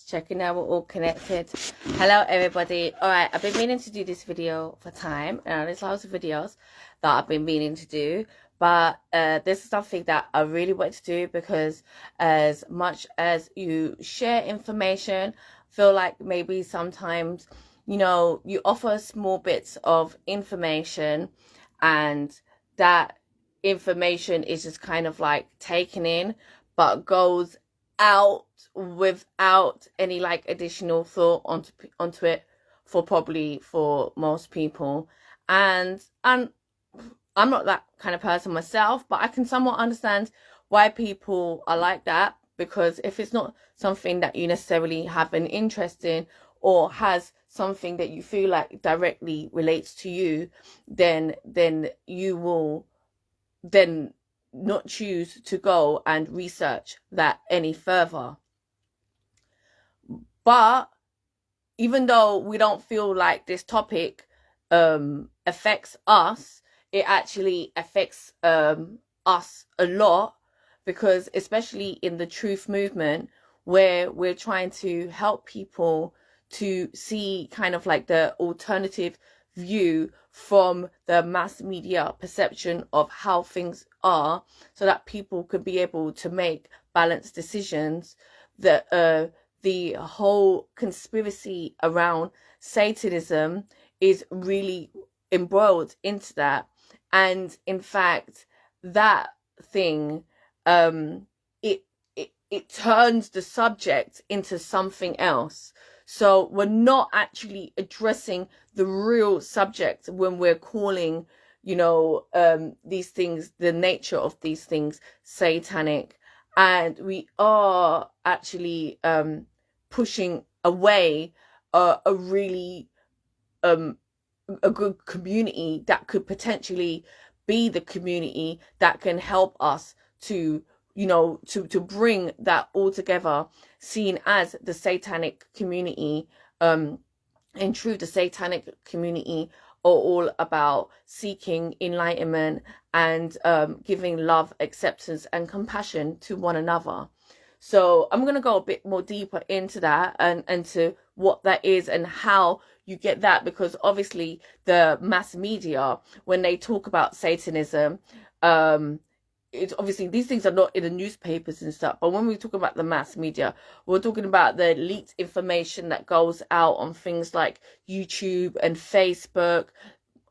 checking out we're all connected. Hello everybody. All right, I've been meaning to do this video for time, and there's lots of videos that I've been meaning to do, but this is something that I really want to do because as much as you share information, I feel like maybe sometimes, you know, you offer small bits of information and that information is just kind of like taken in but goes out without any like additional thought onto it for most people. And I'm not that kind of person myself, but I can somewhat understand why people are like that, because if it's not something that you necessarily have an interest in or has something that you feel like directly relates to you, then you will then not choose to go and research that any further. But even though we don't feel like this topic affects us, it actually affects us a lot, because especially in the truth movement, where we're trying to help people to see kind of like the alternative view from the mass media perception of how things are, so that people could be able to make balanced decisions. That the whole conspiracy around Satanism is really embroiled into that, and in fact that thing it turns the subject into something else. So we're not actually addressing the real subject when we're calling, you know, these things, the nature of these things, satanic. And we are actually pushing away a really a good community that could potentially be the community that can help us to, you know, to bring that all together, seen as the satanic community. In truth, the satanic community are all about seeking enlightenment and giving love, acceptance and compassion to one another. So I'm going to go a bit more deeper into that and to what that is and how you get that, because obviously the mass media, when they talk about Satanism, it's obviously these things are not in the newspapers and stuff, but when we talk about the mass media, we're talking about the leaked information that goes out on things like YouTube and Facebook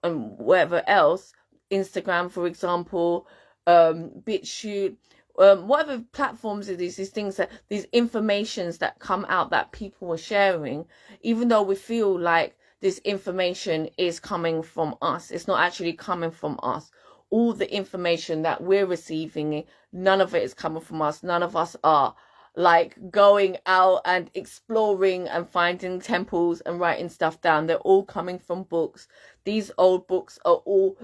and whatever else, Instagram, for example, BitChute, whatever platforms it is, these things, that these informations that come out that people are sharing, even though we feel like this information is coming from us, it's not actually coming from us. All the information that we're receiving, none of it is coming from us. None of us are like going out and exploring and finding temples and writing stuff down. They're all coming from books. These old books are all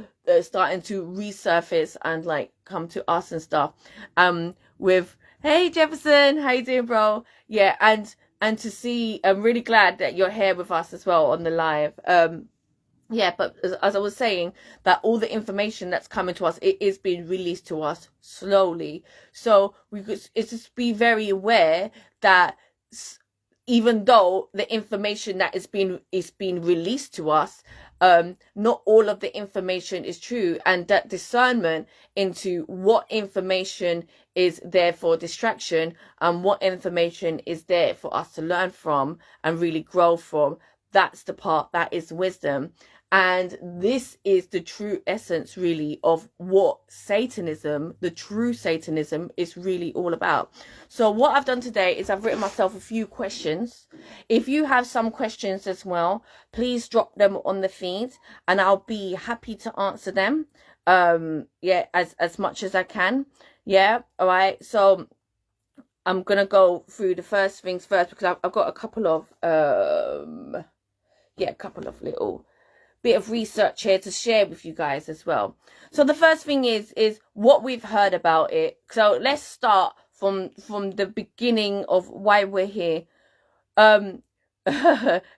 starting to resurface and like come to us and stuff. With, hey Jefferson, how you doing, bro? Yeah, and to see, I'm really glad that you're here with us as well on the live. Yeah, but as I was saying, that all the information that's coming to us, it is being released to us slowly. So it's just be very aware that even though the information that is being released to us, not all of the information is true, and that discernment into what information is there for distraction and what information is there for us to learn from and really grow from, that's the part that is wisdom. And this is the true essence, really, of what Satanism, the true Satanism, is really all about. So what I've done today is I've written myself a few questions. If you have some questions as well, please drop them on the feed and I'll be happy to answer them. Yeah, as much as I can. Yeah, all right. So I'm gonna go through the first things first, because I've got a couple of a couple of little bit of research here to share with you guys as well. So the first thing is what we've heard about it. So let's start from the beginning of why we're here.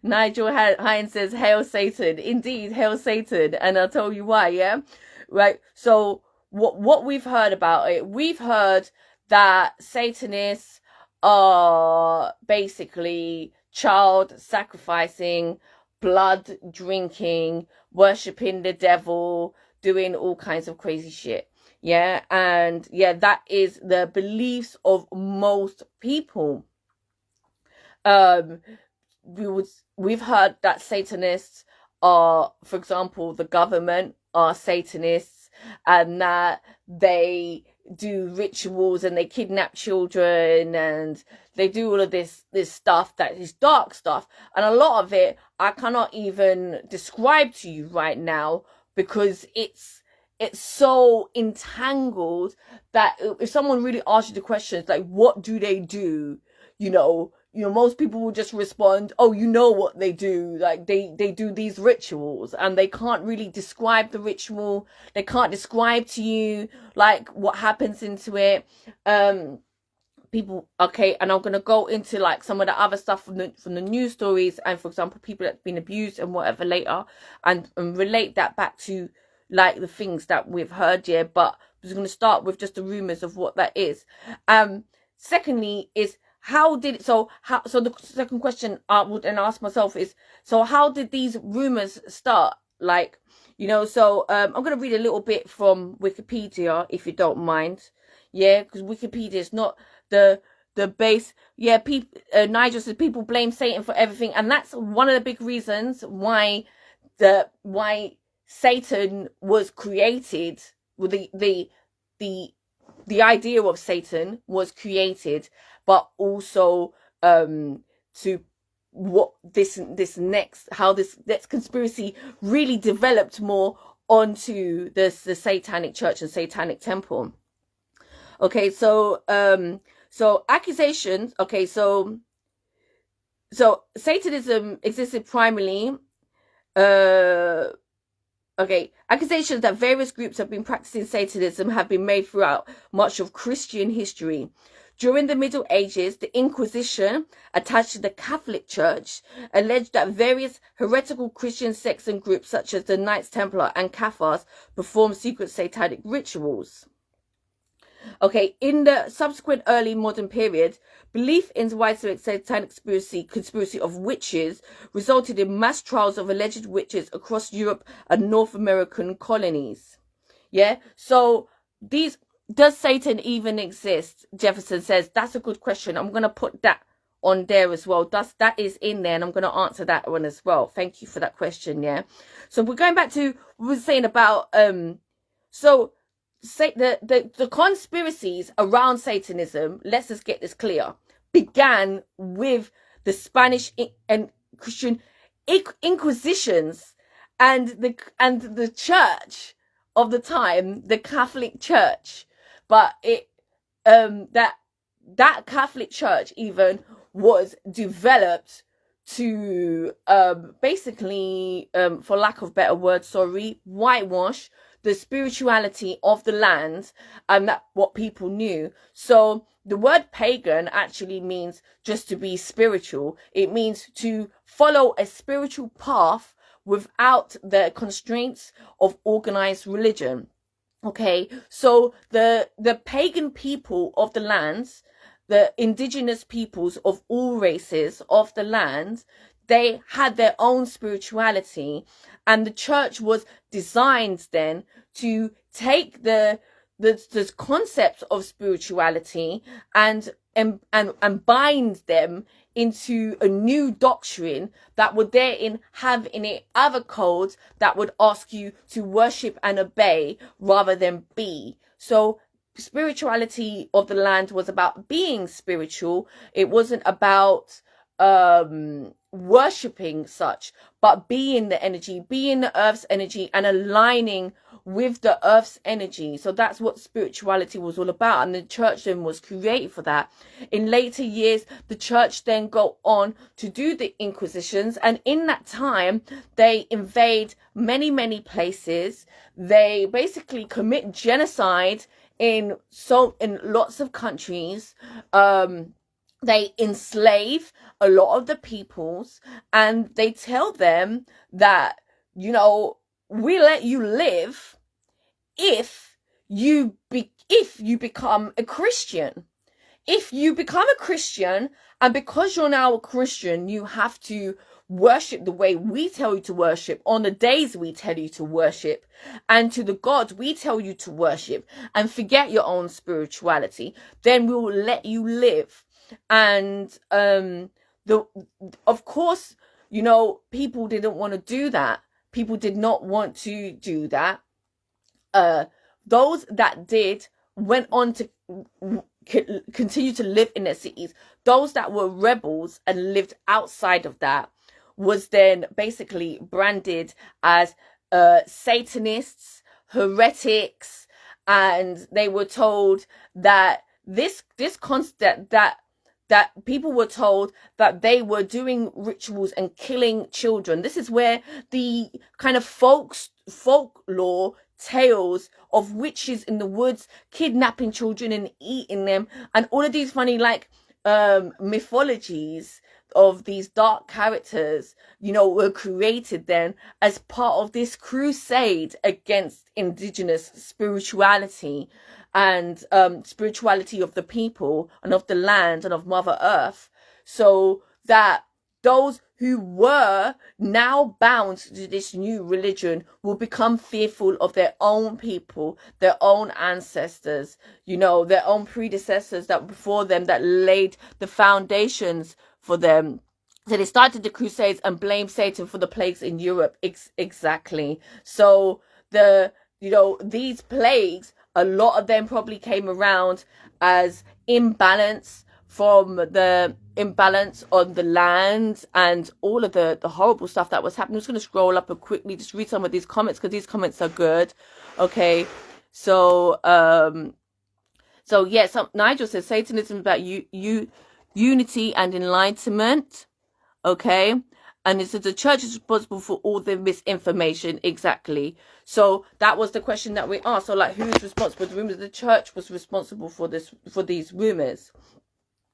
Nigel Hines says, "Hail Satan!" Indeed, hail Satan, and I'll tell you why. Yeah, right. So what we've heard about it, we've heard that Satanists are basically child sacrificing, blood drinking, worshipping the devil, doing all kinds of crazy shit. Yeah, and yeah, that is the beliefs of most people. We've heard that Satanists are, for example, the government are Satanists, and that they do rituals and they kidnap children and they do all of this stuff that is dark stuff, and a lot of it I cannot even describe to you right now because it's so entangled that if someone really asks you the questions like what do they do, most people will just respond, oh, you know what they do. Like they do these rituals and they can't really describe the ritual. They can't describe to you like what happens into it. People, okay, and I'm going to go into like some of the other stuff from the news stories and, for example, people that's been abused and whatever later, and relate that back to like the things that we've heard here. But I'm just going to start with just the rumors of what that is. Secondly is, so the second question I would then ask myself is, so how did these rumors start? Like, so I'm going to read a little bit from Wikipedia, if you don't mind. Yeah, because Wikipedia is not the base. Yeah, Nigel says people blame Satan for everything, and that's one of the big reasons why Satan was created. With the idea of Satan was created, but also to what this next conspiracy really developed more onto the Satanic Church and Satanic Temple. Okay, so accusations. Okay, so Satanism existed primarily. Okay, accusations that various groups have been practicing Satanism have been made throughout much of Christian history. During the Middle Ages, the Inquisition, attached to the Catholic Church, alleged that various heretical Christian sects and groups such as the Knights Templar and Cathars performed secret satanic rituals. Okay, in the subsequent early modern period, belief in widespread satanic conspiracy of witches resulted in mass trials of alleged witches across Europe and North American colonies. Yeah, so does Satan even exist? Jefferson says, that's a good question. I'm going to put that on there as well. That is in there, and I'm going to answer that one as well. Thank you for that question. Yeah, so we're going back to what we were saying about say the conspiracies around Satanism, let's just get this clear, began with the Spanish and Christian Inquisitions and the church of the time, the Catholic Church. But that Catholic Church even was developed to basically, for lack of better words, whitewash the spirituality of the land, and that what people knew. So the word pagan actually means just to be spiritual. It means to follow a spiritual path without the constraints of organized religion. Okay, so the pagan people of the lands, the indigenous peoples of all races of the land, they had their own spirituality, and the church was designed then to take the concepts of spirituality and bind them into a new doctrine that would therein have in it other codes that would ask you to worship and obey rather than be. So spirituality of the land was about being spiritual. It wasn't about worshipping such, but being the energy, being the earth's energy, and aligning with the earth's energy. So that's what spirituality was all about, and the church then was created for that. In later years, the church then go on to do the Inquisitions, and in that time they invade many places. They basically commit genocide in lots of countries. They enslave a lot of the peoples, and they tell them that, we let you live if you become a Christian. if you become a Christian, and because you're now a Christian, you have to worship the way we tell you to worship, on the days we tell you to worship, and to the God we tell you to worship, and forget your own spirituality, then we will let you live. And of course, you know, people didn't want to do that. People did not want to do that. Those that did went on to continue to live in their cities. Those that were rebels and lived outside of that was then basically branded as Satanists, heretics, and they were told that this concept that people were told that they were doing rituals and killing children. This is where the kind of folklore tales of witches in the woods kidnapping children and eating them, and all of these funny like mythologies of these dark characters, you know, were created then as part of this crusade against indigenous spirituality and spirituality of the people and of the land and of Mother Earth, so that those who were now bound to this new religion will become fearful of their own people, their own ancestors, you know, their own predecessors that before them that laid the foundations for them. So they started the Crusades and blamed Satan for the plagues in Europe. Exactly. So these plagues, a lot of them probably came around as imbalance from the imbalance on the land and all of the horrible stuff that was happening. I'm just going to scroll up and quickly just read some of these comments because these comments are good. Okay. So yes, Nigel says Satanism is about unity and enlightenment. Okay. And it says the church is responsible for all the misinformation. Exactly. So that was the question that we asked. So like, who's responsible for the rumors? The church was responsible for these rumors.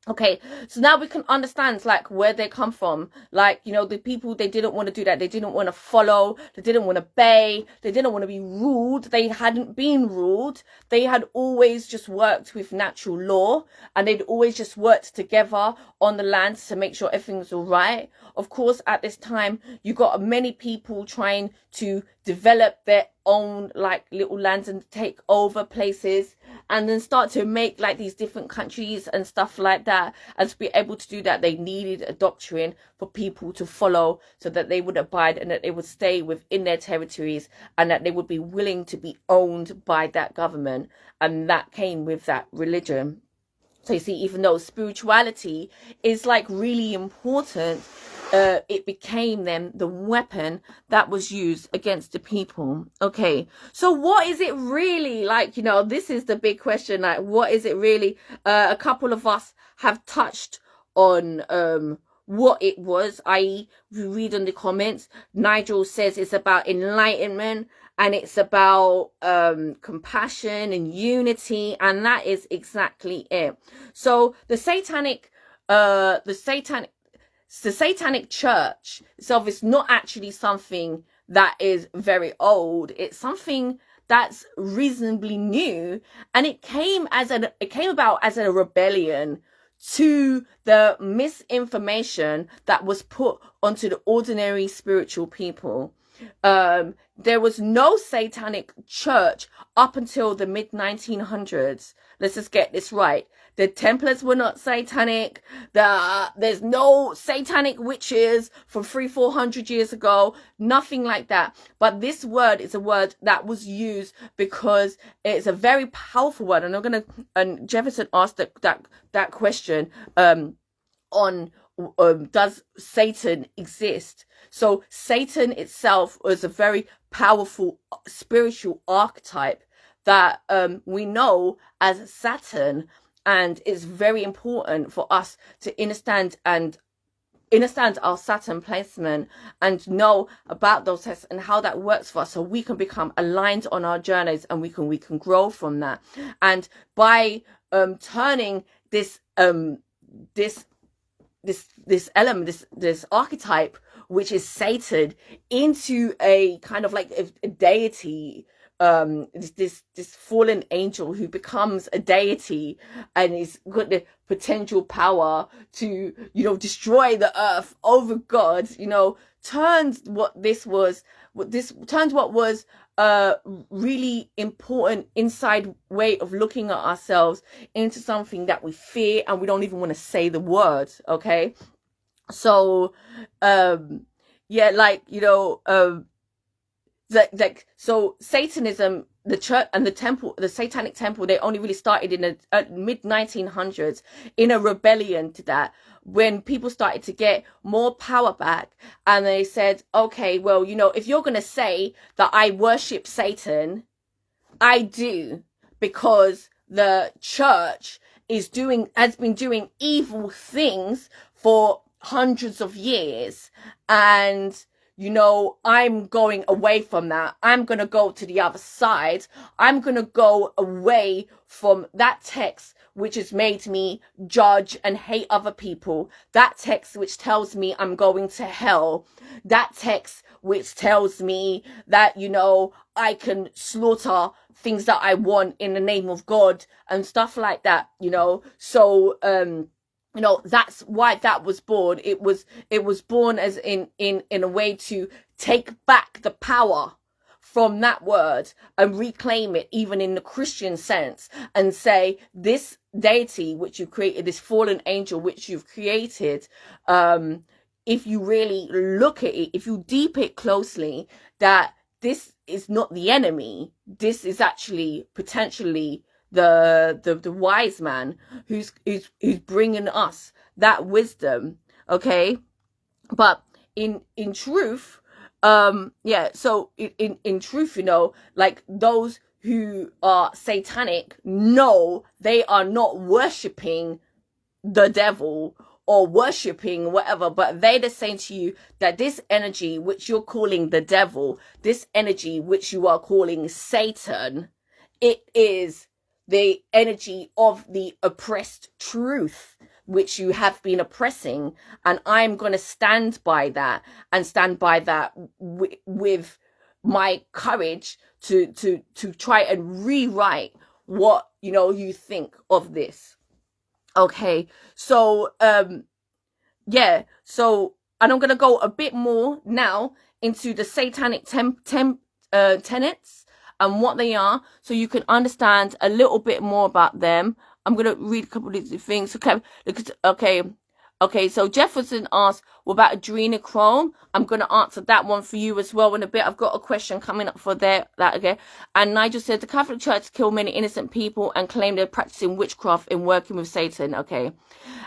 Okay, so now we can understand like where they come from. Like, you know, the people, they didn't want to do that. They didn't want to follow. They didn't want to obey. They didn't want to be ruled. They hadn't been ruled. They had always just worked with natural law, and they'd always just worked together on the land to make sure everything was all right. Of course, at this time, you got many people trying to develop their own like little lands and take over places and then start to make like these different countries and stuff like that. And to be able to do that, they needed a doctrine for people to follow so that they would abide and that they would stay within their territories and that they would be willing to be owned by that government. And that came with that religion. So you see, even though spirituality is like really important, it became then the weapon that was used against the people. Okay, so what is it really like? You know, this is the big question. Like, what is it really? A couple of us have touched on what it was, i.e. we read on the comments. Nigel says it's about enlightenment and it's about compassion and unity, and that is exactly it. So the Satanic Church itself is not actually something that is very old. It's something that's reasonably new, and it came about as a rebellion to the misinformation that was put onto the ordinary spiritual people. There was no Satanic Church up until the mid-1900s. Let's just get this right. The Templars were not satanic. There's no satanic witches from 300-400 years ago. Nothing like that. But this word is a word that was used because it's a very powerful word. And Jefferson asked that question on does Satan exist? So Satan itself was a very powerful spiritual archetype that we know as Saturn, and it's very important for us to understand our Saturn placement and know about those tests and how that works for us, so we can become aligned on our journeys and we can grow from that. And by turning this element, this archetype, which is Satan, into a kind of like a deity, this fallen angel who becomes a deity and is got the potential power to, you know, destroy the earth over God, you know, turns what was a really important inside way of looking at ourselves into something that we fear and we don't even want to say the word. Okay, so yeah, like, you know, so Satanism, the church and the temple, the Satanic temple, they only really started in the mid 1900s in a rebellion to that, when people started to get more power back, and they said, okay, well, you know, if you're going to say that I worship Satan, I do, because the church has been doing evil things for hundreds of years, and, you know, I'm going away from that. I'm going to go to the other side. I'm going to go away from that text which has made me judge and hate other people. That text which tells me I'm going to hell. That text which tells me that, you know, I can slaughter things that I want in the name of God and stuff like that, you know. So, you know, that's why that was born. It was born as in a way to take back the power from that word and reclaim it, even in the Christian sense, and say, this deity which you created, this fallen angel which you've created, if you really look at it, if you deep it closely, that this is not the enemy. This is actually potentially the wise man who's bringing us that wisdom. Okay, but in truth, yeah, so in truth, you know, like, those who are satanic know they are not worshipping the devil or worshipping whatever, but they're just saying to you that this energy which you're calling the devil, this energy which you are calling Satan, it is the energy of the oppressed truth which you have been oppressing, and I'm going to stand by that, and stand by that with my courage to try and rewrite what, you know, you think of this. Okay, so yeah, so, and I'm gonna go a bit more now into the satanic tenets and what they are, so you can understand a little bit more about them. I'm gonna read a couple of these things. Okay, so Jefferson asked, what about adrenochrome? I'm going to answer that one for you as well in a bit. I've got a question coming up for that again. And Nigel said, the Catholic Church kill many innocent people and claim they're practicing witchcraft and working with Satan. Okay.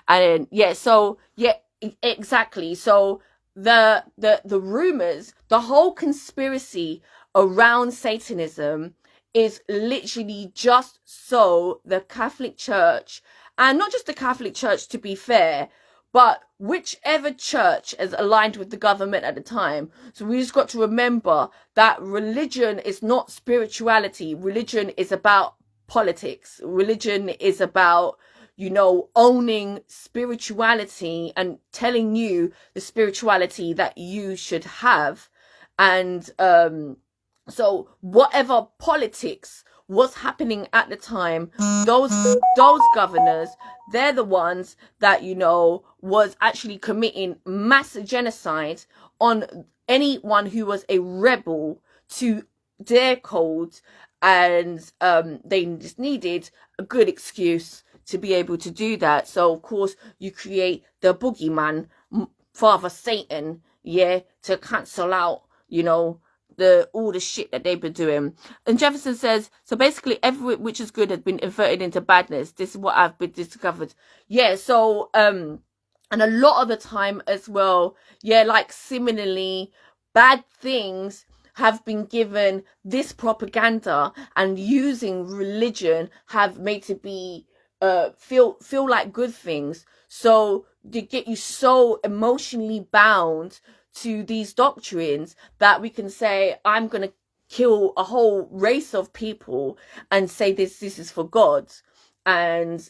And then, yeah, so, yeah, exactly. So the rumors, the whole conspiracy around Satanism is literally just so the Catholic Church, and not just the Catholic Church, to be fair, but whichever church is aligned with the government at the time. So we just got to remember that religion is not spirituality. Religion is about politics. Religion is about, you know, owning spirituality and telling you the spirituality that you should have. And so whatever politics was happening at the time, those governors, they're the ones that, you know, was actually committing mass genocide on anyone who was a rebel to their code, and they just needed a good excuse to be able to do that. So of course you create the boogeyman, Father Satan, yeah, to cancel out, you know, all the shit that they've been doing. And Jefferson says, so basically every which is good has been inverted into badness. This is what I've been discovered. Yeah, so and a lot of the time as well, yeah, like similarly, bad things have been given this propaganda, and using religion have made to be feel like good things. So they get you so emotionally bound to these doctrines that we can say, I'm going to kill a whole race of people and say this is for God. And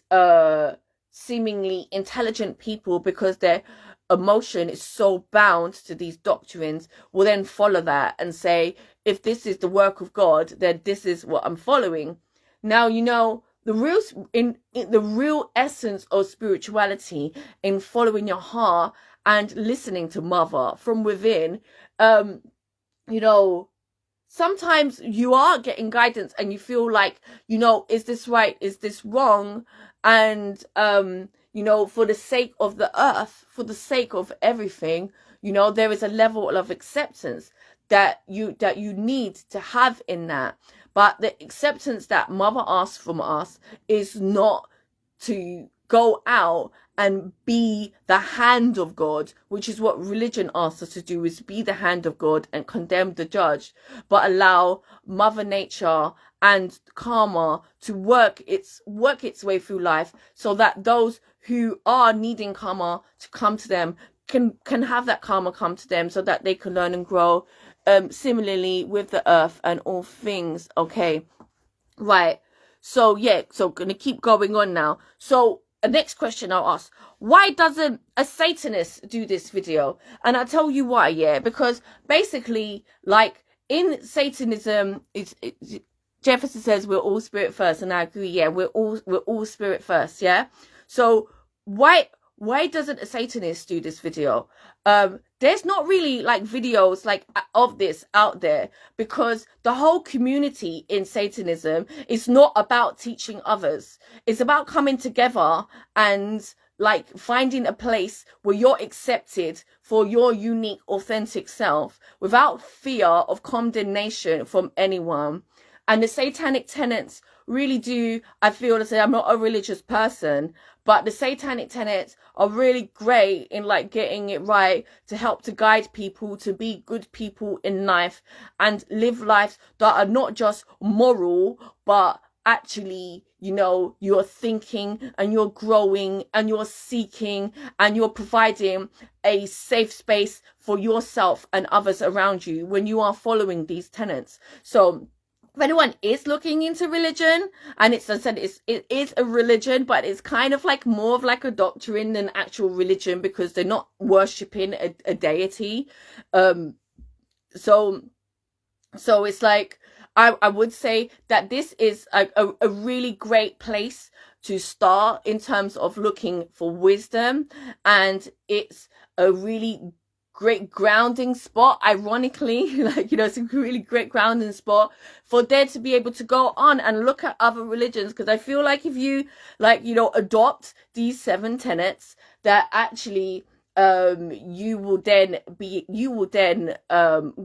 seemingly intelligent people, because their emotion is so bound to these doctrines, will then follow that and say, if this is the work of God, then this is what I'm following. Now, you know, the real in the real essence of spirituality, in following your heart and listening to Mother from within, you know, sometimes you are getting guidance and you feel like, you know, is this right? Is this wrong? And, you know, for the sake of the earth, for the sake of everything, you know, there is a level of acceptance that you need to have in that. But the acceptance that Mother asks from us is not to go out and be the hand of God, which is what religion asks us to do, is be the hand of God and condemn the judge, but allow Mother Nature and karma to work its way through life, so that those who are needing karma to come to them can have that karma come to them, so that they can learn and grow. Similarly with the earth and all things. Okay, right. So yeah, so gonna keep going on now. So the next question I'll ask: why doesn't a Satanist do this video? And I'll tell you why. Yeah, because basically, like in Satanism, Jefferson says we're all spirit first, and I agree. Yeah, we're all spirit first. Yeah. So why doesn't a Satanist do this video? There's not really like videos like of this out there, because the whole community in Satanism is not about teaching others. It's about coming together and like finding a place where you're accepted for your unique, authentic self without fear of condemnation from anyone. And the Satanic tenets really do, I feel, to say, I'm not a religious person, but the Satanic tenets are really great in like getting it right, to help to guide people to be good people in life and live lives that are not just moral, but actually, you know, you're thinking and you're growing and you're seeking and you're providing a safe space for yourself and others around you when you are following these tenets. So if anyone is looking into religion, and it's, as I said, it is a religion, but it's kind of like more of like a doctrine than actual religion, because they're not worshipping a deity. So it's like, I would say that this is a really great place to start in terms of looking for wisdom, and it's a really great grounding spot, ironically, like, you know, it's a really great grounding spot for there to be able to go on and look at other religions. Because I feel like if you, like, you know, adopt these 7 tenets, that actually you will then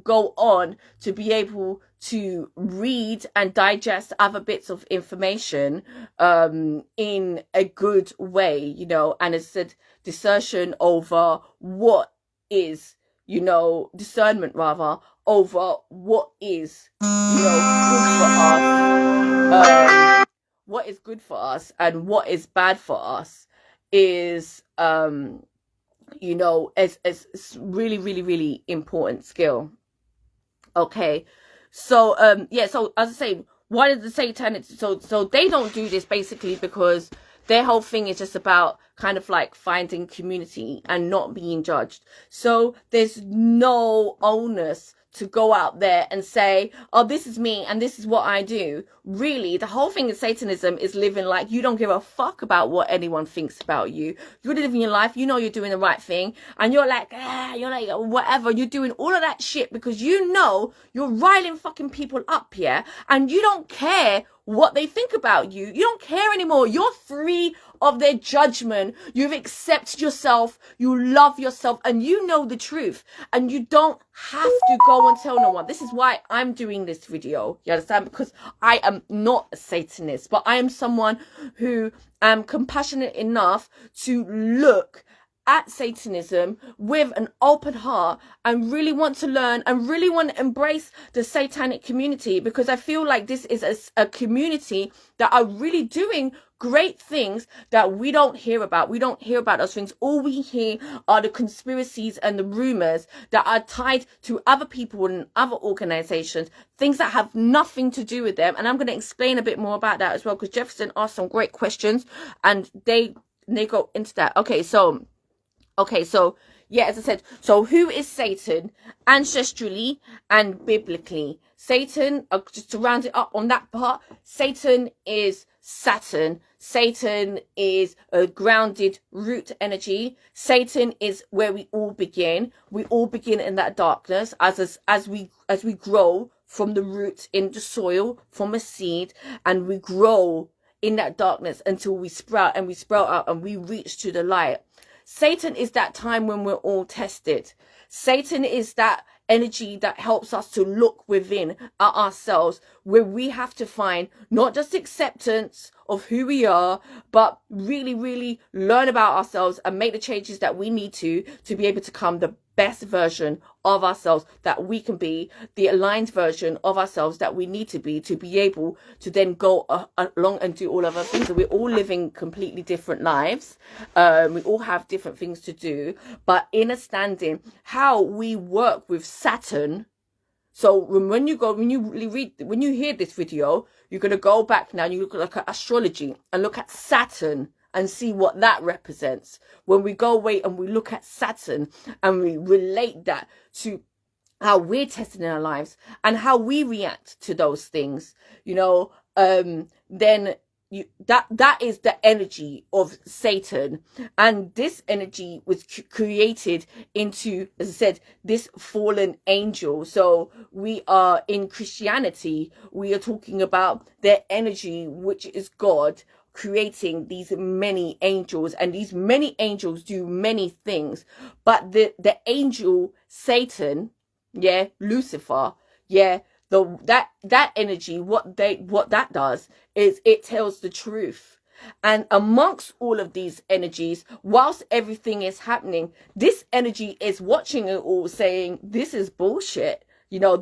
go on to be able to read and digest other bits of information in a good way, you know. And it's a discernment over what is, you know, discernment rather over what is, you know, good for us. What is good for us and what is bad for us is, you know, it's really, really, really important skill. Okay, so yeah, so as I say, why did the Satanic, so they don't do this basically because their whole thing is just about kind of like finding community and not being judged. So there's no onus to go out there and say, oh, this is me and this is what I do. Really, the whole thing in Satanism is living like you don't give a fuck about what anyone thinks about you. You're living your life, you know you're doing the right thing, and you're like whatever, you're doing all of that shit because you know you're riling fucking people up, yeah? And you don't care what they think about you. You don't care anymore. You're free of their judgment. You've accepted yourself, you love yourself, and you know the truth, and you don't have to go and tell no one. This is why I'm doing this video, you understand? Because I am not a Satanist, but I am someone who am compassionate enough to look at Satanism with an open heart and really want to learn and really want to embrace the Satanic community, because I feel like this is a community that are really doing great things that we don't hear about. We don't hear about those things. All we hear are the conspiracies and the rumors that are tied to other people and other organizations, things that have nothing to do with them. And I'm going to explain a bit more about that as well, because Jefferson asked some great questions, and they they go into that. Okay, so yeah, as I said, so who is Satan ancestrally and biblically? Satan, just to round it up on that part, Satan is Saturn. Satan is a grounded root energy. Satan is where we all begin. We all begin in that darkness as we grow from the root in the soil, from a seed, and we grow in that darkness until we sprout, and we sprout out and we reach to the light. Satan is that time when we're all tested. Satan is that energy that helps us to look within at ourselves, where we have to find not just acceptance of who we are, but really, really learn about ourselves and make the changes that we need to be able to become the best version of ourselves that we can be, the aligned version of ourselves that we need to be able to then go along and do all of our things. So we're all living completely different lives. We all have different things to do, but understanding how we work with Saturn. So when you hear this video, you're going to go back now and you look at astrology and look at Saturn and see what that represents. When we go away and we look at Saturn and we relate that to how we're tested in our lives and how we react to those things, then that is the energy of Satan. And this energy was created into, as I said, this fallen angel. So we are in Christianity, we are talking about their energy, which is God creating these many angels, and these many angels do many things. But the angel Satan, Lucifer, that energy, what that does is it tells the truth. And amongst all of these energies, whilst everything is happening, this energy is watching it all, saying, this is bullshit.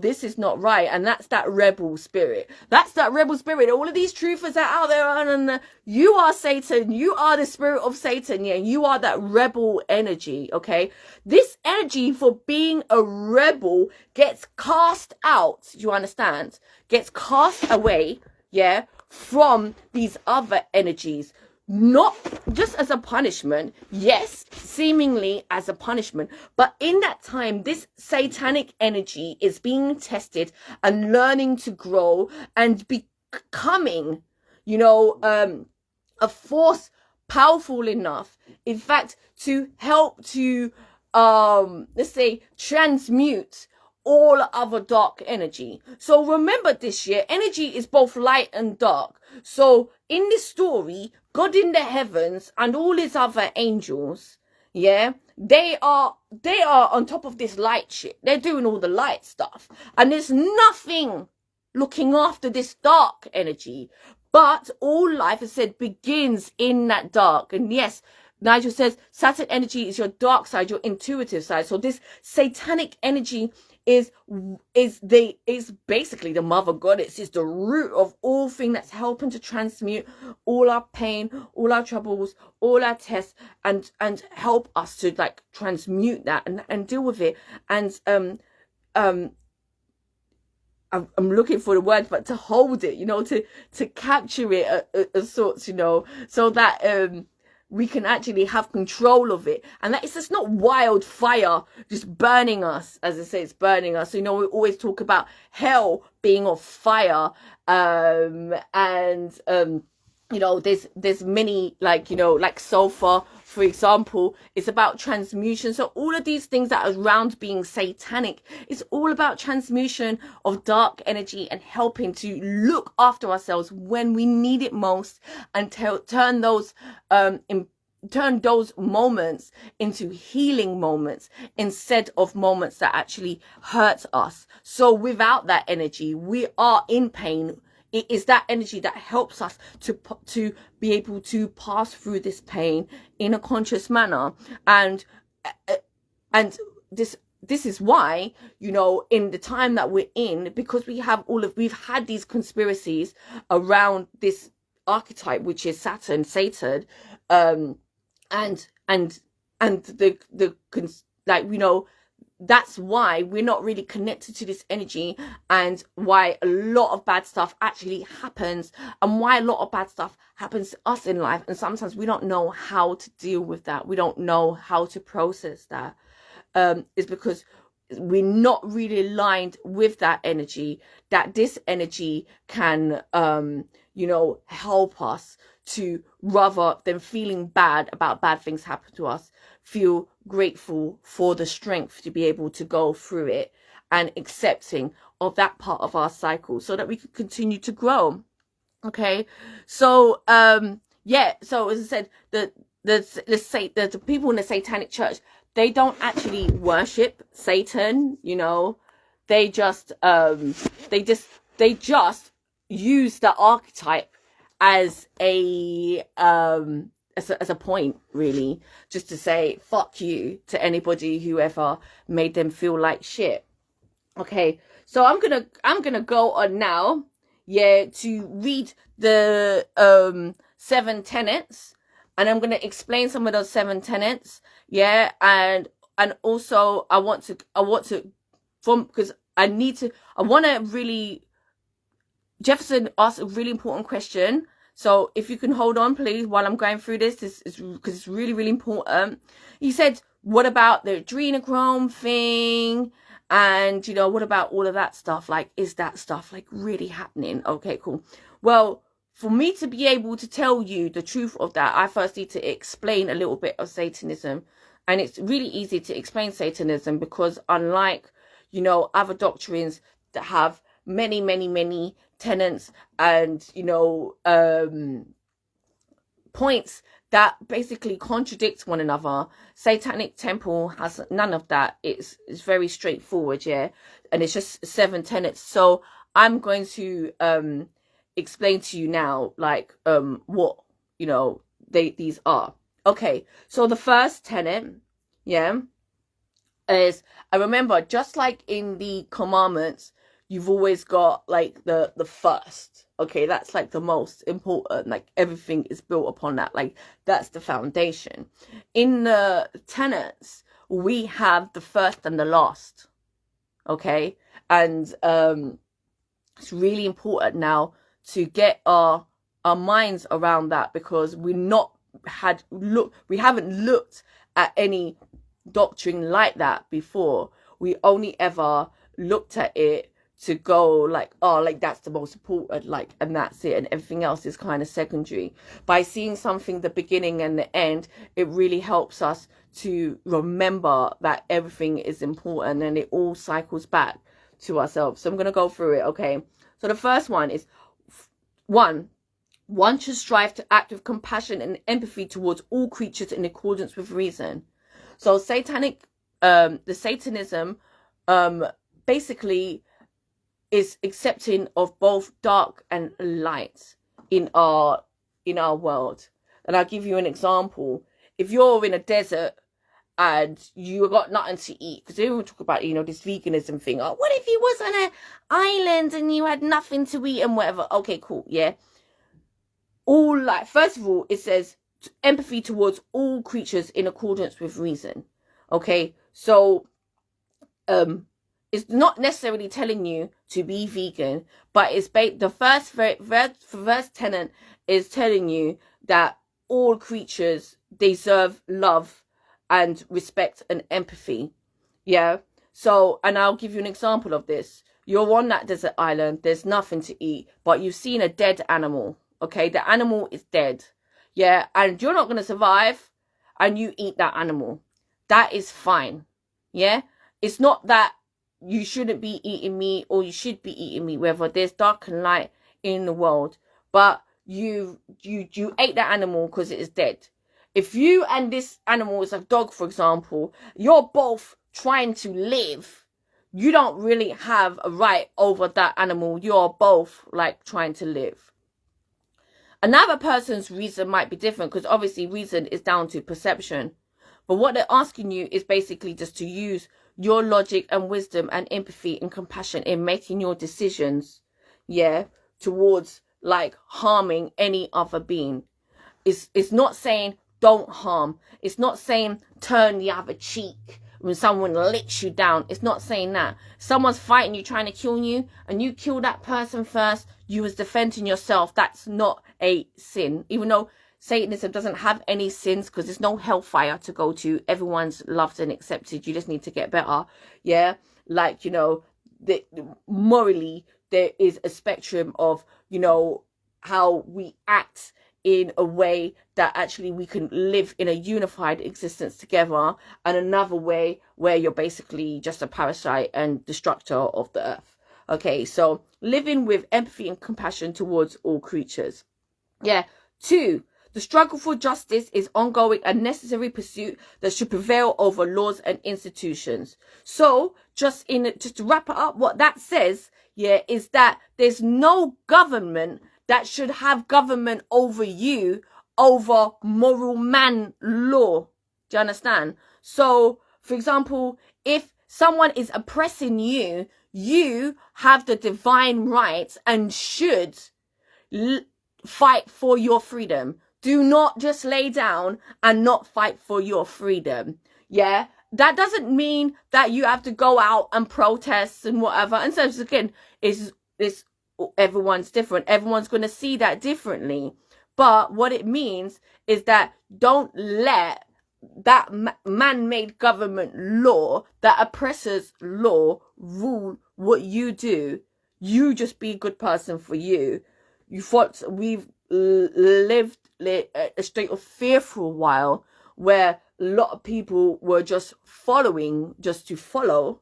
This is not right. And that's that rebel spirit. All of these truthers are out there, and you are Satan. You are the spirit of Satan. Yeah, you are that rebel energy. Okay. This energy, for being a rebel, gets cast out. Do you understand? Gets cast away. Yeah. From these other energies. Not just as a punishment, yes, seemingly as a punishment, but in that time, this satanic energy is being tested and learning to grow and becoming, a force powerful enough, in fact, to help to, let's say, transmute all other dark energy. So remember this year, energy is both light and dark. So in this story, God in the heavens and all his other angels, they are on top of this light shit. They're doing all the light stuff. And there's nothing looking after this dark energy. But all life, as I said, begins in that dark. And yes, Nigel says Saturn energy is your dark side, your intuitive side. So this satanic energy is basically the mother goddess. It's the root of all thing that's helping to transmute all our pain, all our troubles, all our tests, and help us to transmute that and deal with it. And I'm looking for the word, but to hold it, to capture it as sorts, so that we can actually have control of it. And that it's just not wildfire just burning us. As I say, it's burning us. So, we always talk about hell being of fire. There's many, like sulfur, for example, it's about transmutation. So all of these things that are around being satanic, it's all about transmutation of dark energy and helping to look after ourselves when we need it most, and turn those moments into healing moments instead of moments that actually hurt us. So without that energy, we are in pain. It is that energy that helps us to be able to pass through this pain in a conscious manner. And this is why, in the time that we're in, because we've had these conspiracies around this archetype, which is Satan, that's why we're not really connected to this energy, and why a lot of bad stuff actually happens, and why a lot of bad stuff happens to us in life. And sometimes we don't know how to deal with that. We don't know how to process that. Is because we're not really aligned with that energy, that this energy can, you know, help us to, rather than feeling bad about bad things happen to us, feel grateful for the strength to be able to go through it, and accepting of that part of our cycle so that we can continue to grow. Okay, so yeah, so as I said, the people in the Satanic Church, they don't actually worship Satan, you know. They just they just use the archetype as a as a point, really, just to say fuck you to anybody who ever made them feel like shit. Okay, so I'm gonna go on now, yeah, to read the 7 tenets, and I'm gonna explain some of those 7 tenets, yeah, and also I want to from because I want to really, Jefferson asked a really important question. So if you can hold on, please, while I'm going through this is because it's really, really important. He said, what about the adrenochrome thing? And, you know, what about all of that stuff? Like, is that stuff like really happening? Okay, cool. Well, for me to be able to tell you the truth of that, I first need to explain a little bit of Satanism. And it's really easy to explain Satanism because, unlike, you know, other doctrines that have many, many, many tenets and, you know, points that basically contradict one another, Satanic Temple has none of that. It's very straightforward, yeah, and it's just 7 tenets. So I'm going to explain to you now, like, what, you know, these are. Okay, so the first tenet, yeah, is, I remember, just like in the commandments, you've always got like the first. Okay, that's like the most important. Like, everything is built upon that. Like, that's the foundation. In the tenets, we have the first and the last. Okay, and it's really important now to get our minds around that, because we haven't looked at any doctrine like that before. We only ever looked at it to go like, oh, like that's the most important, like, and that's it, and everything else is kind of secondary. By seeing something, the beginning and the end, it really helps us to remember that everything is important and it all cycles back to ourselves. So I'm going to go through it. Okay, so the first one is, one should strive to act with compassion and empathy towards all creatures in accordance with reason. So the Satanism basically is accepting of both dark and light in our world. And I'll give you an example. If you're in a desert and you got nothing to eat, because everyone talk about, you know, this veganism thing. Oh, what if you was on an island and you had nothing to eat and whatever? Okay, cool, yeah. All, like, first of all, it says empathy towards all creatures in accordance with reason. Okay, so it's not necessarily telling you to be vegan, but it's the first tenet is telling you that all creatures deserve love and respect and empathy. Yeah. So, and I'll give you an example of this. You're on that desert island, there's nothing to eat, but you've seen a dead animal. Okay, the animal is dead. Yeah, and you're not going to survive, and you eat that animal. That is fine. Yeah, it's not that you shouldn't be eating meat or you should be eating meat, whether there's dark and light in the world, but you ate that animal because it is dead. If you and this animal is a dog, for example, you're both trying to live. You don't really have a right over that animal. You're both like trying to live. Another person's reason might be different, because obviously reason is down to perception. But what they're asking you is basically just to use your logic and wisdom and empathy and compassion in making your decisions, yeah, towards like harming any other being. It's not saying don't harm. It's not saying turn the other cheek when someone licks you down. It's not saying that. Someone's fighting you, trying to kill you, and you kill that person first, you was defending yourself. That's not a sin. Even though Satanism doesn't have any sins, because there's no hellfire to go to. Everyone's loved and accepted. You just need to get better. Yeah, like, you know, morally there is a spectrum of, you know, how we act in a way that actually we can live in a unified existence together, and another way where you're basically just a parasite and destructor of the earth. Okay, so living with empathy and compassion towards all creatures. Yeah. 2, the struggle for justice is ongoing and necessary pursuit that should prevail over laws and institutions. So just to wrap it up, what that says, yeah, is that there's no government that should have government over you, over moral man law. Do you understand? So, for example, if someone is oppressing you, you have the divine rights and should fight for your freedom. Do not just lay down and not fight for your freedom. Yeah, that doesn't mean that you have to go out and protest and whatever. And so again, it's everyone's different. Everyone's going to see that differently. But what it means is that don't let that man-made government law, that oppressor's law, rule what you do. You just be a good person for you. We've lived a state of fear for a while, where a lot of people were just following just to follow,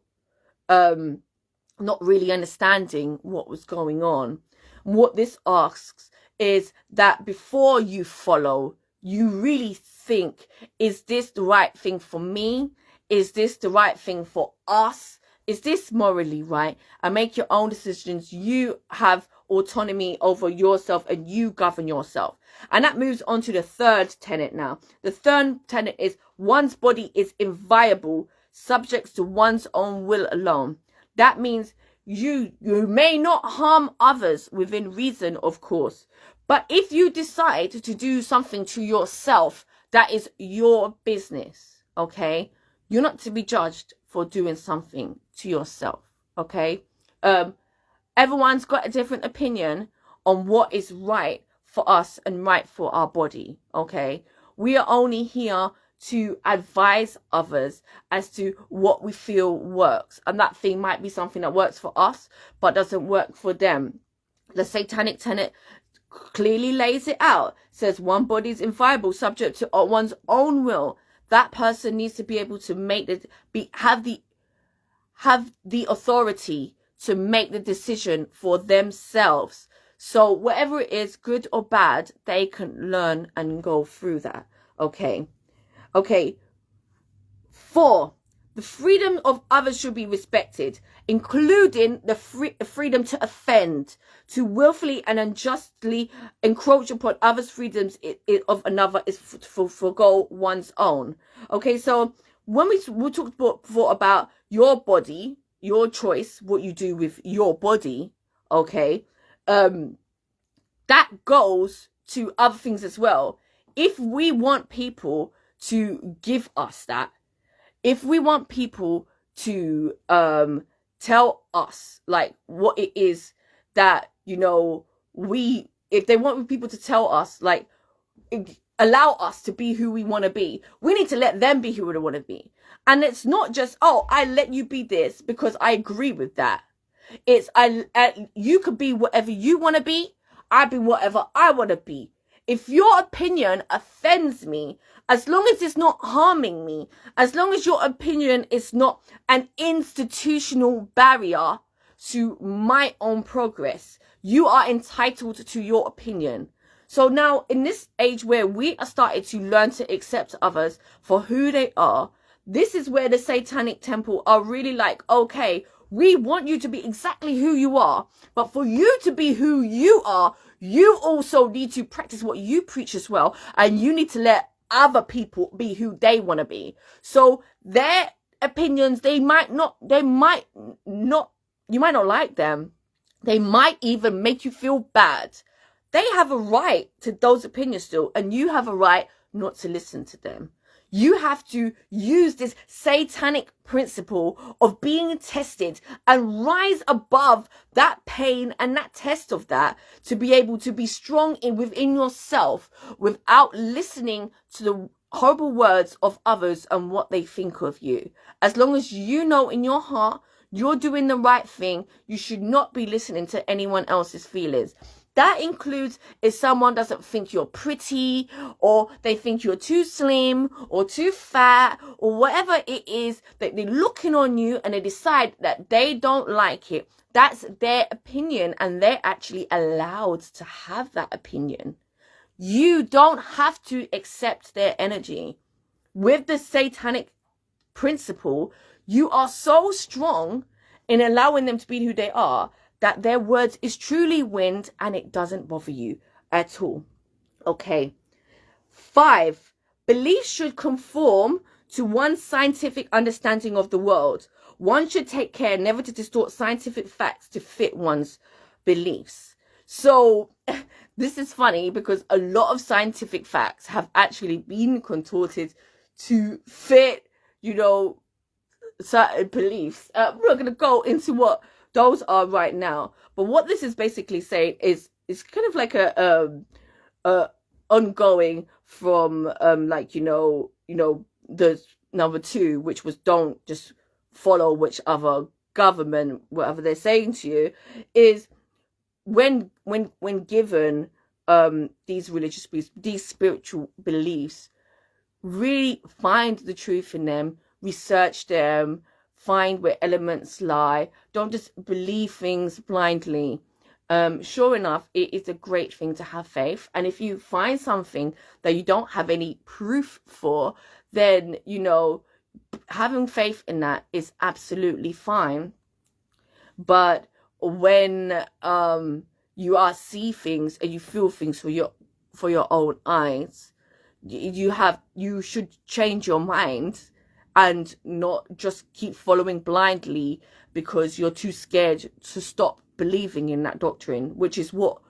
not really understanding what was going on. What this asks is that before you follow, you really think, is this the right thing for me? Is this the right thing for us? Is this morally right? And make your own decisions. You have autonomy over yourself and you govern yourself. And that moves on to the 3rd tenet now. The 3rd tenet is one's body is inviolable, subject to one's own will alone. That means you may not harm others within reason, of course. But if you decide to do something to yourself, that is your business, okay? You're not to be judged for doing something to yourself, okay? Everyone's got a different opinion on what is right for us and right for our body, okay? We are only here to advise others as to what we feel works. And that thing might be something that works for us, but doesn't work for them. The Satanic tenet clearly lays it out. Says one body is inviolable, subject to one's own will. That person needs to be able to have the authority to make the decision for themselves. So whatever it is, good or bad, they can learn and go through that. Okay. 4, the freedom of others should be respected, including the freedom to offend, to willfully and unjustly encroach upon others' freedoms of another is to forgo one's own. Okay, so when we talked before about your body, your choice, what you do with your body, okay, that goes to other things as well. If we want people to give us that, if we want people to tell us like what it is that, you know, if they want people to tell us, like, allow us to be who we want to be, we need to let them be who we want to be. And it's not just, oh, I let you be this because I agree with that. It's you could be whatever you want to be, I be whatever I want to be. If your opinion offends me, as long as it's not harming me, as long as your opinion is not an institutional barrier to my own progress, you are entitled to your opinion. So now in this age where we are starting to learn to accept others for who they are, this is where the Satanic Temple are really like, okay, we want you to be exactly who you are, but for you to be who you are, you also need to practice what you preach as well, and you need to let other people be who they want to be. So their opinions, you might not like them. They might even make you feel bad. They have a right to those opinions still, and you have a right not to listen to them. You have to use this satanic principle of being tested and rise above that pain and that test of that to be able to be strong within yourself without listening to the horrible words of others and what they think of you. As long as you know in your heart you're doing the right thing, you should not be listening to anyone else's feelings. That includes if someone doesn't think you're pretty, or they think you're too slim or too fat, or whatever it is that they're looking on you and they decide that they don't like it. That's their opinion, and they're actually allowed to have that opinion. You don't have to accept their energy. With the satanic principle, you are so strong in allowing them to be who they are that their words is truly wind and it doesn't bother you at all. Okay. 5, beliefs should conform to one's scientific understanding of the world. One should take care never to distort scientific facts to fit one's beliefs. So this is funny because a lot of scientific facts have actually been contorted to fit, certain beliefs. We're not going to go into what those are right now, but what this is basically saying is kind of like a ongoing from the number 2, which was don't just follow which other government, whatever they're saying to you, is when given these religious beliefs, these spiritual beliefs, really find the truth in them, research them, find where elements lie. Don't just believe things blindly. Sure enough, it is a great thing to have faith. And if you find something that you don't have any proof for, then, having faith in that is absolutely fine. But when you see things and you feel things for your own eyes, you should change your mind and not just keep following blindly because you're too scared to stop believing in that doctrine, which is what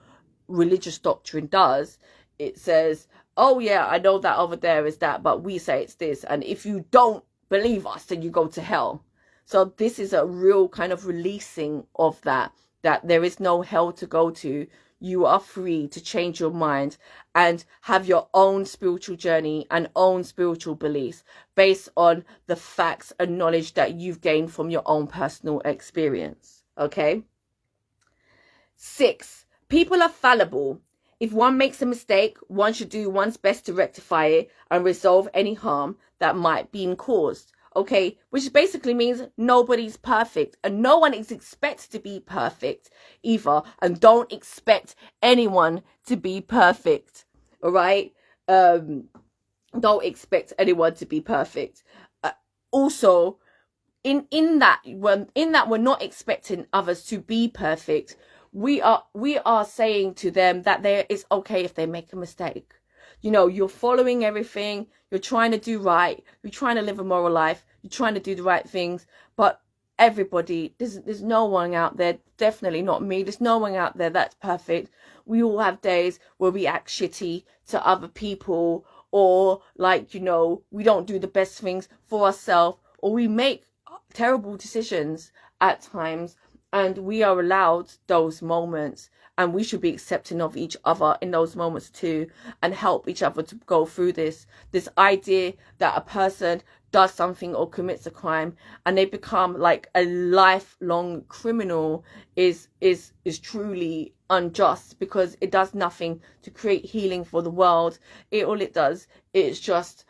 religious doctrine does. It says, oh yeah, I know that over there is that, but we say it's this, and if you don't believe us, then you go to hell. So this is a real kind of releasing of that there is no hell to go to. You are free to change your mind and have your own spiritual journey and own spiritual beliefs based on the facts and knowledge that you've gained from your own personal experience. Okay? 6, people are fallible. If one makes a mistake, one should do one's best to rectify it and resolve any harm that might be caused. Okay, which basically means nobody's perfect and no one is expected to be perfect either, and don't expect anyone to be perfect. All right, don't expect anyone to be perfect. Also, in that we're not expecting others to be perfect. We are saying to them that it's okay if they make a mistake. You're following everything. You're trying to do right. You're trying to live a moral life. You're trying to do the right things. But everybody, there's no one out there, definitely not me. There's no one out there that's perfect. We all have days where we act shitty to other people, or we don't do the best things for ourselves, or we make terrible decisions at times. And we are allowed those moments, and we should be accepting of each other in those moments too, and help each other to go through this idea that a person does something or commits a crime and they become like a lifelong criminal is truly unjust, because it does nothing to create healing for the world. All it does is just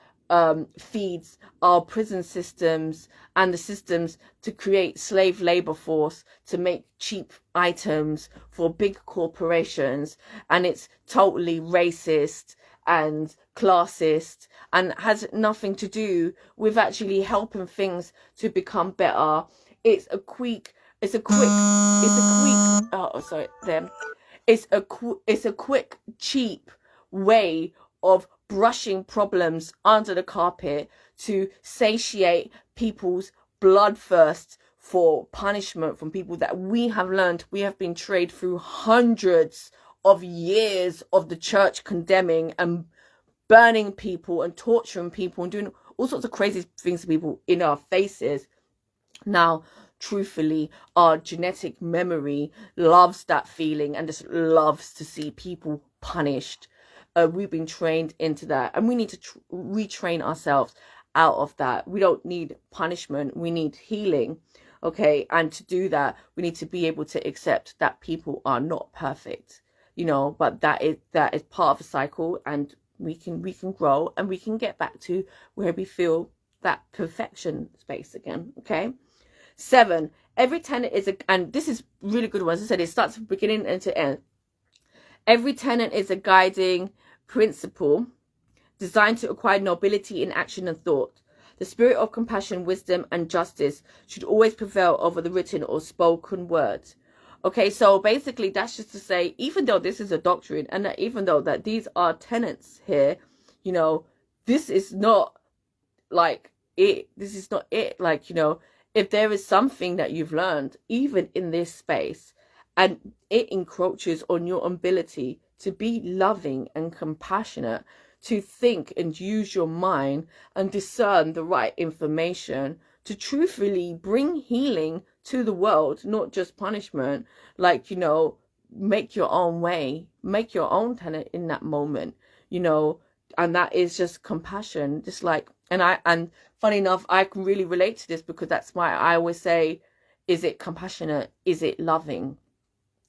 feeds our prison systems and the systems to create slave labor force to make cheap items for big corporations, and it's totally racist and classist and has nothing to do with actually helping things to become better. It's a quick cheap way of brushing problems under the carpet to satiate people's bloodthirst for punishment from people that we have learned, we have been trained through hundreds of years of the church condemning and burning people and torturing people and doing all sorts of crazy things to people in our faces. Now, truthfully, our genetic memory loves that feeling and just loves to see people punished. We've been trained into that, and we need to retrain ourselves out of that. We don't need punishment, we need healing. Okay, and to do that, we need to be able to accept that people are not perfect, you know, but that is part of a cycle, and we can grow, and we can get back to where we feel that perfection space again. Okay. 7, every tenet is and this is really good one. As I said, it starts from beginning and to end. Every tenet is a guiding principle designed to acquire nobility in action and thought. The spirit of compassion, wisdom, and justice should always prevail over the written or spoken word. Okay, so basically that's just to say, even though this is a doctrine, and that even though that these are tenets here, you know, this is not like it. This is not it. Like, you know, if there is something that you've learned, even in this space, and it encroaches on your ability to be loving and compassionate, to think and use your mind and discern the right information to truthfully bring healing to the world, not just punishment, like, you know, make your own way, make your own tenet in that moment, you know, and that is just compassion. Just like, and funny enough, I can really relate to this, because that's why I always say, is it compassionate? Is it loving?